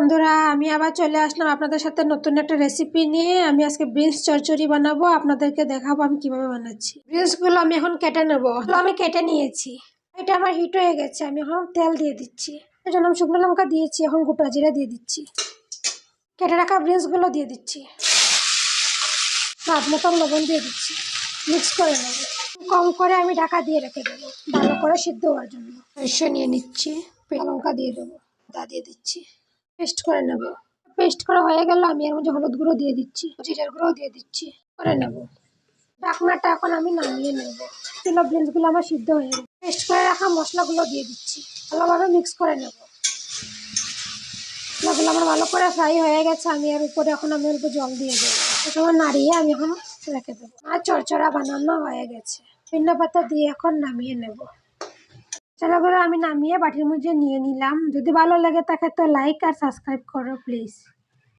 বন্ধুরা, আমি আবার চলে আসলাম আপনাদের সাথে নতুন একটা রেসিপি নিয়ে। আমি আজকে বিনস চচ্চড়ি বানাবো, আপনাদেরকে দেখাবো আমি কিভাবে বানাচ্ছি। বিনসগুলো আমি এখন কেটে নেবো। আমি কেটে নিয়েছি। এটা আমার হিট হয়ে গেছে, আমি এখন তেল দিয়ে দিচ্ছি। এই জন্য আমি শুকনো লঙ্কা দিয়েছি, এখন গোটা জিরা দিয়ে দিচ্ছি। কেটে রাখা বিনসগুলো দিয়ে দিচ্ছি। স্বাদ মতন লবণ দিয়ে দিচ্ছি। মিক্স করে নেবো। কম করে আমি ঢাকা দিয়ে রেখে দেবো ভালো করে সিদ্ধ হওয়ার জন্য। সরষে নিয়ে নিচ্ছি, লঙ্কা দিয়ে দেবো, আদা দিয়ে দিচ্ছি, পেস্ট করে নেব। পেস্ট করা হয়ে গেল, আমি এর মধ্যে হলুদ গুঁড়ো দিয়ে দিচ্ছি, জিরার গুঁড়ো দিয়ে দিচ্ছি, করে নেব। ঢাকনাটা এখন আমি নামিয়ে নেব। চুলো বিনসগুলো আমার সিদ্ধ হয়ে গেল। পেস্ট করে রাখা মশলাগুলো দিয়ে দিচ্ছি, ভালোভাবে মিক্স করে নেব। মশলাগুলো আমার ভালো করে ফ্রাই হয়ে গেছে। আমি এর উপরে এখন আমি অল্প জল দিয়ে দেবো। সময় নাড়িয়ে আমি এখন রেখে দেবো। আর চড়চড়া বানানো হয়ে গেছে। ধনিয়া পাতা দিয়ে এখন নামিয়ে নেব। চালাগুলো আমি নামিয়ে বাটির মধ্যে নিয়ে নিলাম। যদি ভালো লাগে থাকে তো লাইক আর সাবস্ক্রাইব করো প্লিজ।